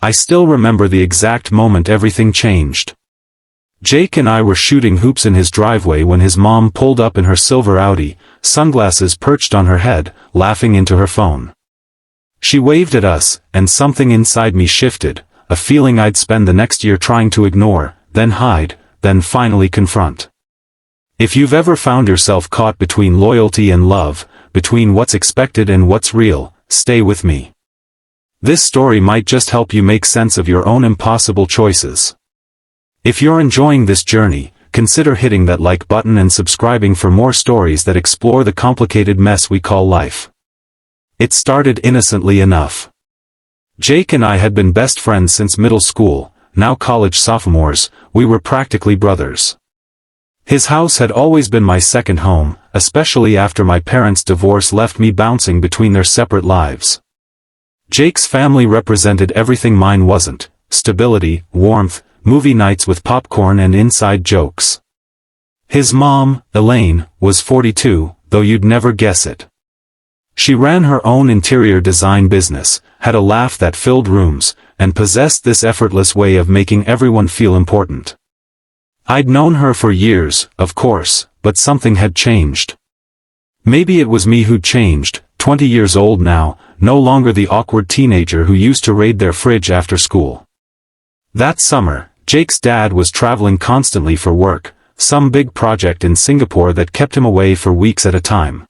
I still remember the exact moment everything changed. Jake and I were shooting hoops in his driveway when his mom pulled up in her silver Audi, sunglasses perched on her head, laughing into her phone. She waved at us, and something inside me shifted, a feeling I'd spend the next year trying to ignore, then hide, then finally confront. If you've ever found yourself caught between loyalty and love, between what's expected and what's real, stay with me. This story might just help you make sense of your own impossible choices. If you're enjoying this journey, consider hitting that like button and subscribing for more stories that explore the complicated mess we call life. It started innocently enough. Jake and I had been best friends since middle school, now college sophomores. We were practically brothers. His house had always been my second home, especially after my parents' divorce left me bouncing between their separate lives. Jake's family represented everything mine wasn't: stability, warmth, movie nights with popcorn and inside jokes. His mom, Elaine, was 42, though you'd never guess it. She ran her own interior design business, had a laugh that filled rooms, and possessed this effortless way of making everyone feel important. I'd known her for years, of course, but something had changed. Maybe it was me who'd changed, 20 years old now, no longer the awkward teenager who used to raid their fridge after school. That summer, Jake's dad was traveling constantly for work, some big project in Singapore that kept him away for weeks at a time.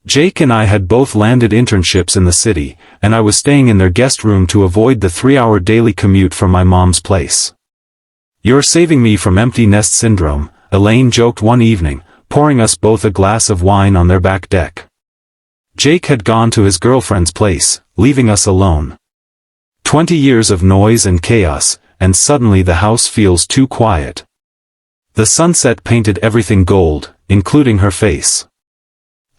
Jake and I had both landed internships in the city, and I was staying in their guest room to avoid the 3-hour daily commute from my mom's place. "You're saving me from empty nest syndrome," Elaine joked one evening, pouring us both a glass of wine on their back deck. Jake had gone to his girlfriend's place, leaving us alone. 20 years of noise and chaos, and suddenly the house feels too quiet. The sunset painted everything gold, including her face.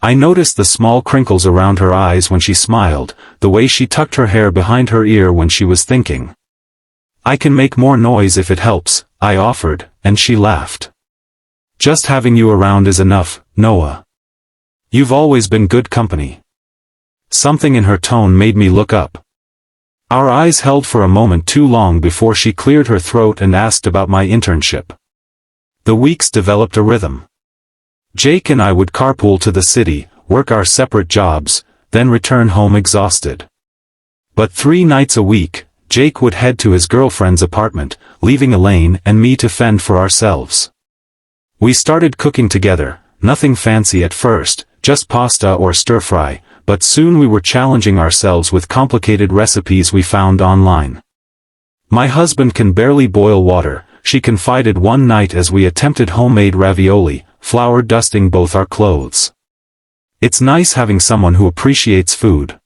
I noticed the small crinkles around her eyes when she smiled, the way she tucked her hair behind her ear when she was thinking. "I can make more noise if it helps," I offered, and she laughed. "Just having you around is enough, Noah. You've always been good company." Something in her tone made me look up. Our eyes held for a moment too long before she cleared her throat and asked about my internship. The weeks developed a rhythm. Jake and I would carpool to the city, work our separate jobs, then return home exhausted. But 3 nights a week, Jake would head to his girlfriend's apartment, leaving Elaine and me to fend for ourselves. We started cooking together, nothing fancy at first, just pasta or stir-fry, but soon we were challenging ourselves with complicated recipes we found online. "My husband can barely boil water," she confided one night as we attempted homemade ravioli, flour dusting both our clothes. "It's nice having someone who appreciates food."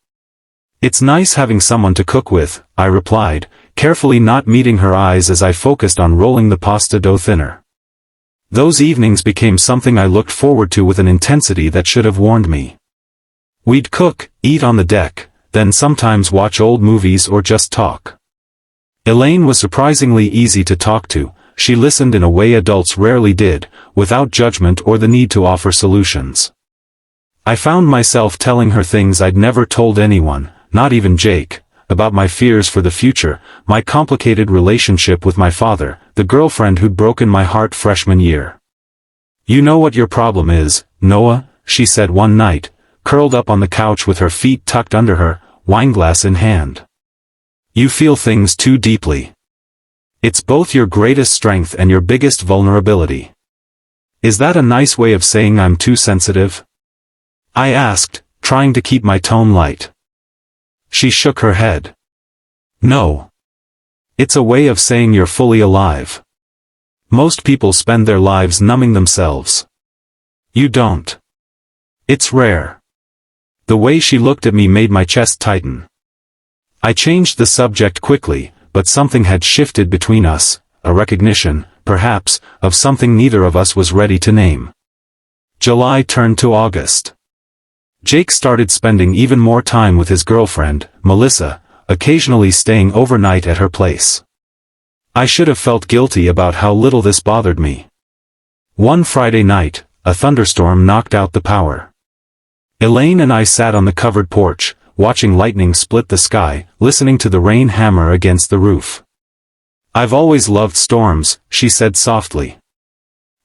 "It's nice having someone to cook with," I replied, carefully not meeting her eyes as I focused on rolling the pasta dough thinner. Those evenings became something I looked forward to with an intensity that should have warned me. We'd cook, eat on the deck, then sometimes watch old movies or just talk. Elaine was surprisingly easy to talk to. She listened in a way adults rarely did, without judgment or the need to offer solutions. I found myself telling her things I'd never told anyone, not even Jake, about my fears for the future, my complicated relationship with my father, the girlfriend who'd broken my heart freshman year. "You know what your problem is, Noah," she said one night, curled up on the couch with her feet tucked under her, wineglass in hand. "You feel things too deeply. It's both your greatest strength and your biggest vulnerability." "Is that a nice way of saying I'm too sensitive?" I asked, trying to keep my tone light. She shook her head. "No. It's a way of saying you're fully alive. Most people spend their lives numbing themselves. You don't. It's rare." The way she looked at me made my chest tighten. I changed the subject quickly, but something had shifted between us, a recognition, perhaps, of something neither of us was ready to name. July turned to August. Jake started spending even more time with his girlfriend, Melissa, occasionally staying overnight at her place. I should have felt guilty about how little this bothered me. One Friday night, a thunderstorm knocked out the power. Elaine and I sat on the covered porch, watching lightning split the sky, listening to the rain hammer against the roof. "I've always loved storms," she said softly.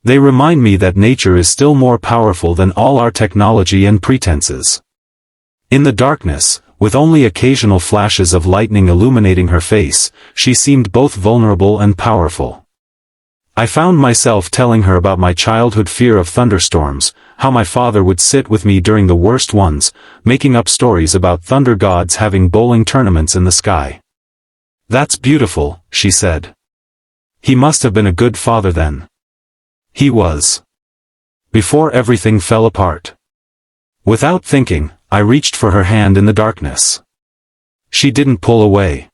"They remind me that nature is still more powerful than all our technology and pretenses." In the darkness, with only occasional flashes of lightning illuminating her face, she seemed both vulnerable and powerful. I found myself telling her about my childhood fear of thunderstorms, how my father would sit with me during the worst ones, making up stories about thunder gods having bowling tournaments in the sky. "That's beautiful," she said. "He must have been a good father then." He was. Before everything fell apart. Without thinking, I reached for her hand in the darkness. She didn't pull away.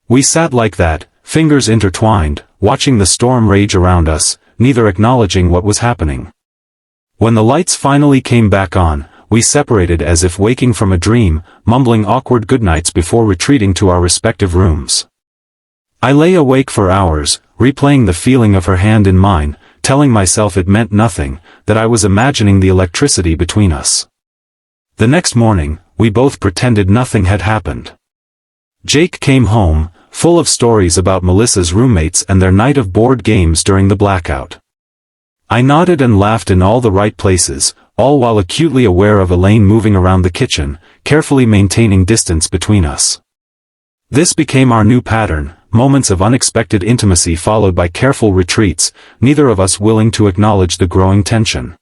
We sat like that, fingers intertwined, watching the storm rage around us, neither acknowledging what was happening. When the lights finally came back on, we separated as if waking from a dream, mumbling awkward goodnights before retreating to our respective rooms. I lay awake for hours, replaying the feeling of her hand in mine, telling myself it meant nothing, that I was imagining the electricity between us. The next morning, we both pretended nothing had happened. Jake came home, full of stories about Melissa's roommates and their night of board games during the blackout. I nodded and laughed in all the right places, all while acutely aware of Elaine moving around the kitchen, carefully maintaining distance between us. This became our new pattern, moments of unexpected intimacy followed by careful retreats, neither of us willing to acknowledge the growing tension.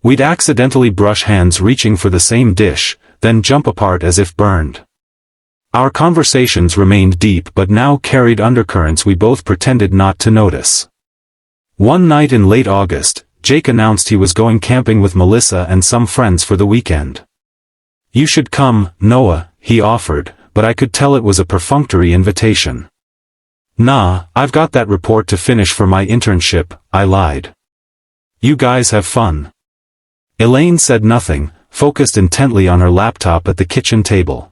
We'd accidentally brush hands reaching for the same dish, then jump apart as if burned. Our conversations remained deep but now carried undercurrents we both pretended not to notice. One night in late August, Jake announced he was going camping with Melissa and some friends for the weekend. "You should come, Noah," he offered, but I could tell it was a perfunctory invitation. "Nah, I've got that report to finish for my internship," I lied. "You guys have fun." Elaine said nothing, focused intently on her laptop at the kitchen table.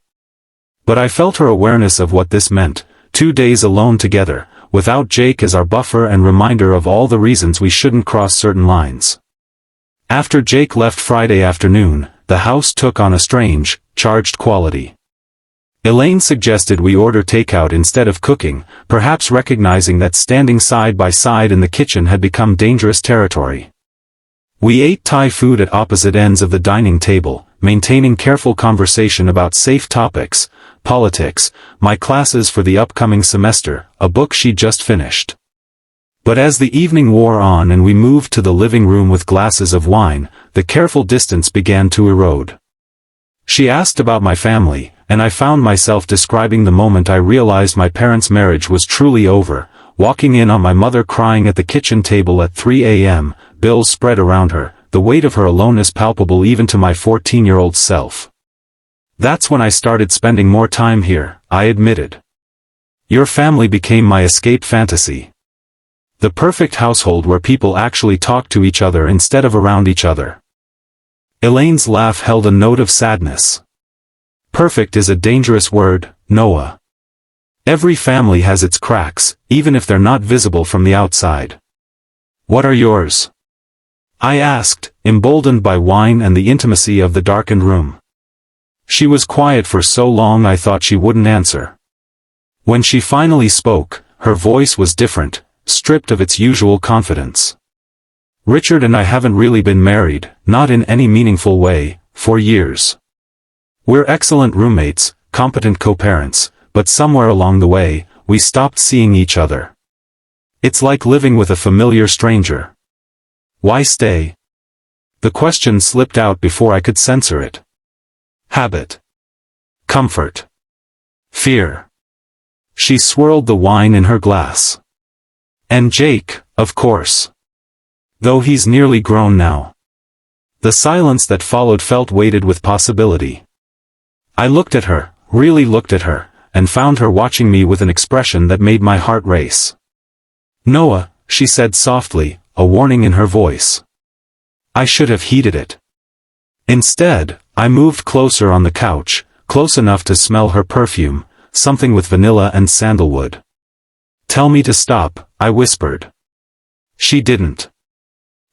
But I felt her awareness of what this meant, 2 days alone together, without Jake as our buffer and reminder of all the reasons we shouldn't cross certain lines. After Jake left Friday afternoon, the house took on a strange, charged quality. Elaine suggested we order takeout instead of cooking, perhaps recognizing that standing side by side in the kitchen had become dangerous territory. We ate Thai food at opposite ends of the dining table, maintaining careful conversation about safe topics, politics, my classes for the upcoming semester, a book she'd just finished. But as the evening wore on and we moved to the living room with glasses of wine, the careful distance began to erode. She asked about my family, and I found myself describing the moment I realized my parents' marriage was truly over, walking in on my mother crying at the kitchen table at 3 a.m., bills spread around her, the weight of her aloneness palpable even to my 14-year-old self. "That's when I started spending more time here," I admitted. "Your family became my escape fantasy. The perfect household where people actually talk to each other instead of around each other." Elaine's laugh held a note of sadness. "Perfect is a dangerous word, Noah. Every family has its cracks, even if they're not visible from the outside." "What are yours?" I asked, emboldened by wine and the intimacy of the darkened room. She was quiet for so long I thought she wouldn't answer. When she finally spoke, her voice was different, stripped of its usual confidence. "Richard and I haven't really been married, not in any meaningful way, for years. We're excellent roommates, competent co-parents, but somewhere along the way, we stopped seeing each other. It's like living with a familiar stranger." "Why stay?" The question slipped out before I could censor it. "Habit. Comfort. Fear." She swirled the wine in her glass. "And Jake, of course. Though he's nearly grown now." The silence that followed felt weighted with possibility. I looked at her, really looked at her, and found her watching me with an expression that made my heart race. "Noah," she said softly, a warning in her voice. I should have heeded it. Instead, I moved closer on the couch, close enough to smell her perfume, something with vanilla and sandalwood. "Tell me to stop," I whispered. She didn't.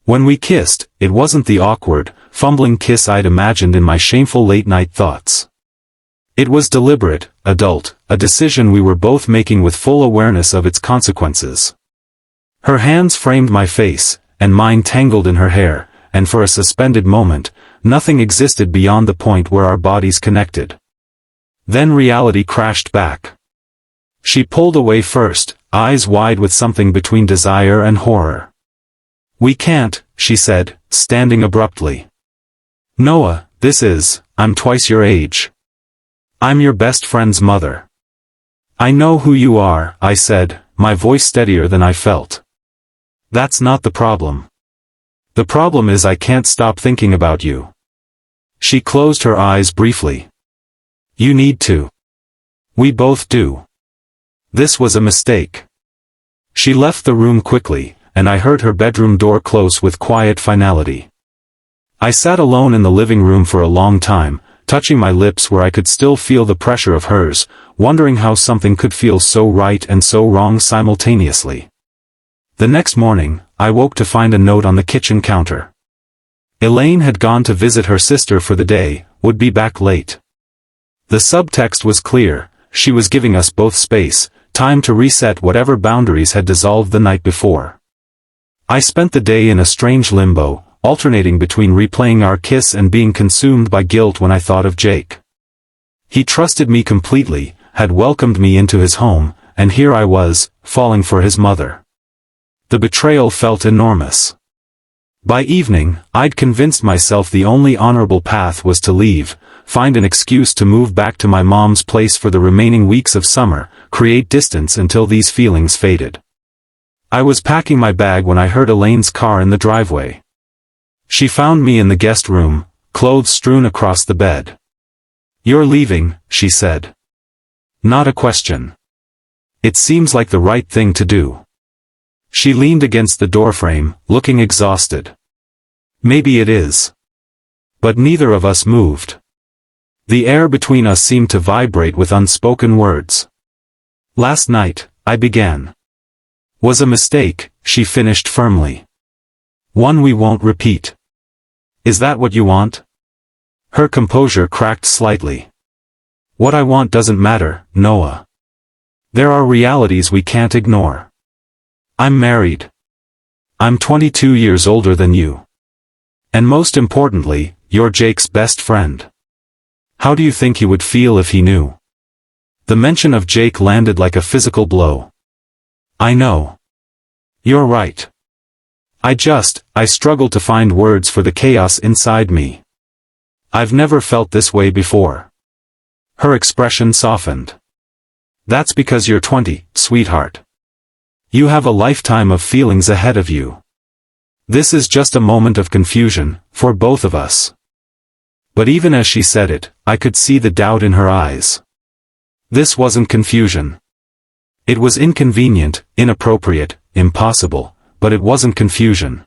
When we kissed, it wasn't the awkward, fumbling kiss I'd imagined in my shameful late-night thoughts. It was deliberate, adult, a decision we were both making with full awareness of its consequences. Her hands framed my face, and mine tangled in her hair, and for a suspended moment, nothing existed beyond the point where our bodies connected. Then reality crashed back. She pulled away first, eyes wide with something between desire and horror. "We can't," she said, standing abruptly. "Noah, I'm twice your age. I'm your best friend's mother." "I know who you are," I said, my voice steadier than I felt. "That's not the problem. The problem is I can't stop thinking about you." She closed her eyes briefly. "You need to. We both do. This was a mistake." She left the room quickly, and I heard her bedroom door close with quiet finality. I sat alone in the living room for a long time, touching my lips where I could still feel the pressure of hers, wondering how something could feel so right and so wrong simultaneously. The next morning, I woke to find a note on the kitchen counter. Elaine had gone to visit her sister for the day, would be back late. The subtext was clear: she was giving us both space, time to reset whatever boundaries had dissolved the night before. I spent the day in a strange limbo, alternating between replaying our kiss and being consumed by guilt when I thought of Jake. He trusted me completely, had welcomed me into his home, and here I was, falling for his mother. The betrayal felt enormous. By evening, I'd convinced myself the only honorable path was to leave, find an excuse to move back to my mom's place for the remaining weeks of summer, create distance until these feelings faded. I was packing my bag when I heard Elaine's car in the driveway. She found me in the guest room, clothes strewn across the bed. "You're leaving," she said. Not a question. "It seems like the right thing to do." She leaned against the doorframe, looking exhausted. "Maybe it is." But neither of us moved. The air between us seemed to vibrate with unspoken words. "Last night," I began. "Was a mistake," she finished firmly. "One we won't repeat." "Is that what you want?" Her composure cracked slightly. "What I want doesn't matter, Noah. There are realities we can't ignore. I'm married. I'm 22 years older than you. And most importantly, you're Jake's best friend. How do you think he would feel if he knew?" The mention of Jake landed like a physical blow. "I know. You're right." I struggled to find words for the chaos inside me. "I've never felt this way before." Her expression softened. "That's because you're 20, sweetheart. You have a lifetime of feelings ahead of you. This is just a moment of confusion, for both of us." But even as she said it, I could see the doubt in her eyes. This wasn't confusion. It was inconvenient, inappropriate, impossible, but it wasn't confusion.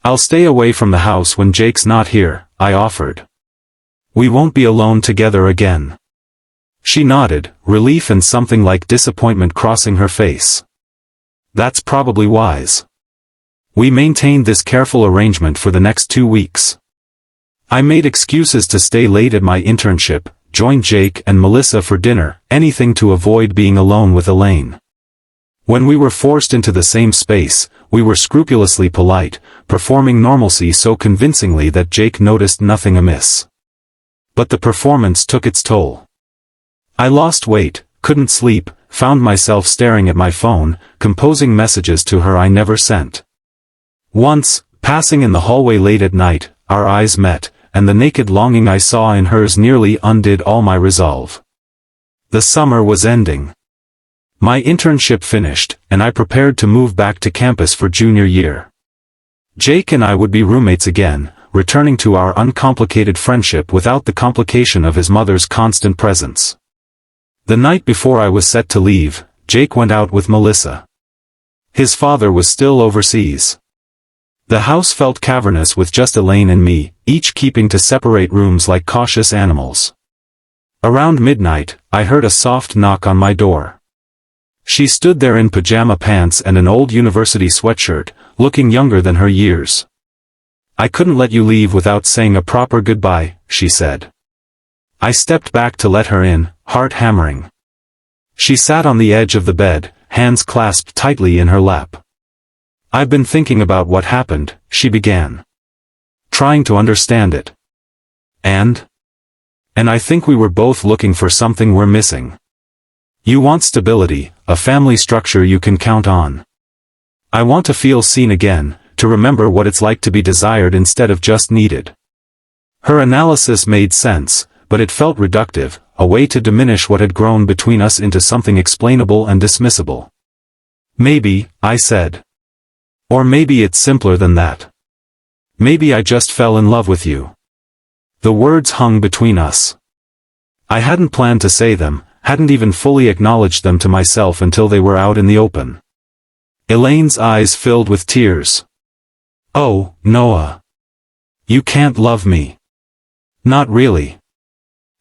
"I'll stay away from the house when Jake's not here," I offered. "We won't be alone together again." She nodded, relief and something like disappointment crossing her face. "That's probably wise." We maintained this careful arrangement for the next 2 weeks. I made excuses to stay late at my internship, join Jake and Melissa for dinner, anything to avoid being alone with Elaine. When we were forced into the same space, we were scrupulously polite, performing normalcy so convincingly that Jake noticed nothing amiss. But the performance took its toll. I lost weight, couldn't sleep, found myself staring at my phone, composing messages to her I never sent. Once, passing in the hallway late at night, our eyes met, and the naked longing I saw in hers nearly undid all my resolve. The summer was ending. My internship finished, and I prepared to move back to campus for junior year. Jake and I would be roommates again, returning to our uncomplicated friendship without the complication of his mother's constant presence. The night before I was set to leave, Jake went out with Melissa. His father was still overseas. The house felt cavernous with just Elaine and me, each keeping to separate rooms like cautious animals. Around midnight, I heard a soft knock on my door. She stood there in pajama pants and an old university sweatshirt, looking younger than her years. "I couldn't let you leave without saying a proper goodbye," she said. I stepped back to let her in, heart hammering. She sat on the edge of the bed, hands clasped tightly in her lap. "I've been thinking about what happened," she began. "Trying to understand it. And I think we were both looking for something we're missing. You want stability, a family structure you can count on. I want to feel seen again, to remember what it's like to be desired instead of just needed." Her analysis made sense, but it felt reductive, a way to diminish what had grown between us into something explainable and dismissible. "Maybe," I said. "Or maybe it's simpler than that. Maybe I just fell in love with you." The words hung between us. I hadn't planned to say them, hadn't even fully acknowledged them to myself until they were out in the open. Elaine's eyes filled with tears. "Oh, Noah. You can't love me. Not really."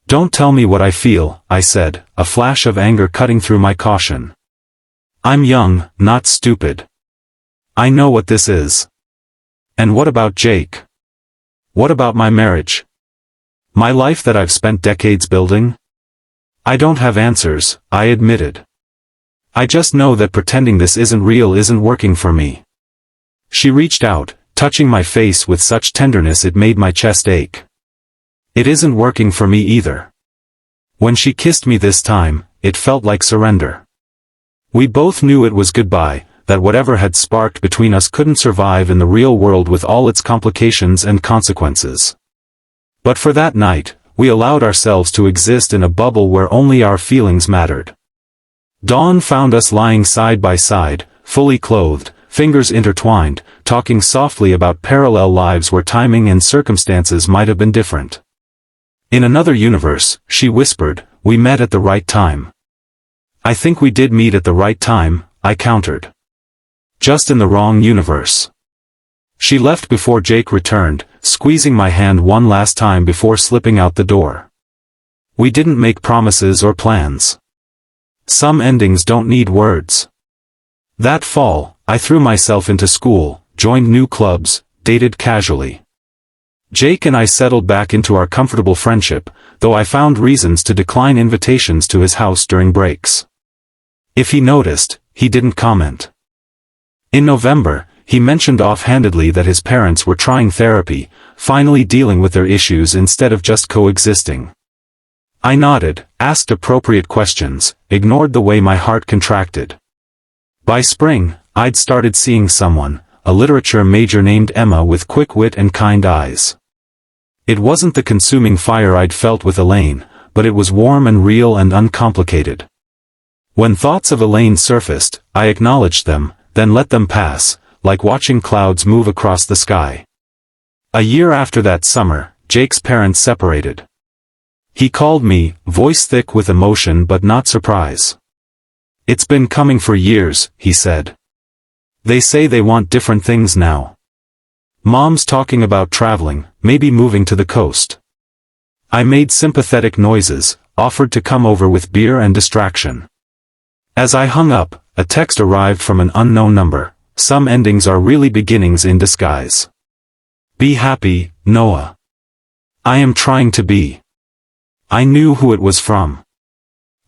"Don't tell me what I feel," I said, a flash of anger cutting through my caution. "I'm young, not stupid. I know what this is. And what about Jake? What about my marriage? My life that I've spent decades building? I don't have answers," I admitted. "I just know that pretending this isn't real isn't working for me." She reached out, touching my face with such tenderness it made my chest ache. "It isn't working for me either." When she kissed me this time, it felt like surrender. We both knew it was goodbye, that whatever had sparked between us couldn't survive in the real world with all its complications and consequences. But for that night, we allowed ourselves to exist in a bubble where only our feelings mattered. Dawn found us lying side by side, fully clothed, fingers intertwined, talking softly about parallel lives where timing and circumstances might have been different. "In another universe," she whispered, "we met at the right time." "I think we did meet at the right time," I countered. "Just in the wrong universe." She left before Jake returned, squeezing my hand one last time before slipping out the door. We didn't make promises or plans. Some endings don't need words. That fall, I threw myself into school, joined new clubs, dated casually. Jake and I settled back into our comfortable friendship, though I found reasons to decline invitations to his house during breaks. If he noticed, he didn't comment. In November, he mentioned offhandedly that his parents were trying therapy, finally dealing with their issues instead of just coexisting. I nodded, asked appropriate questions, ignored the way my heart contracted. By spring, I'd started seeing someone, a literature major named Emma with quick wit and kind eyes. It wasn't the consuming fire I'd felt with Elaine, but it was warm and real and uncomplicated. When thoughts of Elaine surfaced, I acknowledged them, then let them pass, like watching clouds move across the sky. A year after that summer, Jake's parents separated. He called me, voice thick with emotion but not surprise. "It's been coming for years," he said. "They say they want different things now. Mom's talking about traveling, maybe moving to the coast." I made sympathetic noises, offered to come over with beer and distraction. As I hung up, a text arrived from an unknown number. "Some endings are really beginnings in disguise. Be happy, Noah." I am trying to be. I knew who it was from.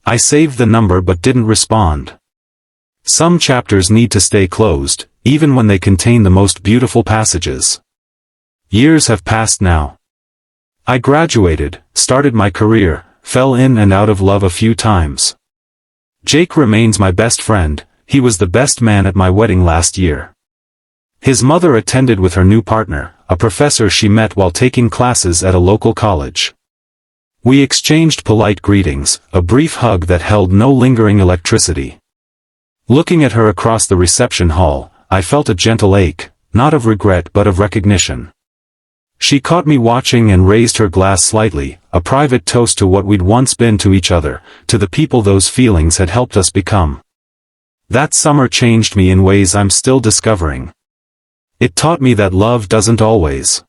I saved the number but didn't respond. Some chapters need to stay closed, even when they contain the most beautiful passages. Years have passed now. I graduated, started my career, fell in and out of love a few times. Jake remains my best friend. He was the best man at my wedding last year. His mother attended with her new partner, a professor she met while taking classes at a local college. We exchanged polite greetings, a brief hug that held no lingering electricity. Looking at her across the reception hall, I felt a gentle ache, not of regret but of recognition. She caught me watching and raised her glass slightly, a private toast to what we'd once been to each other, to the people those feelings had helped us become. That summer changed me in ways I'm still discovering. It taught me that love doesn't always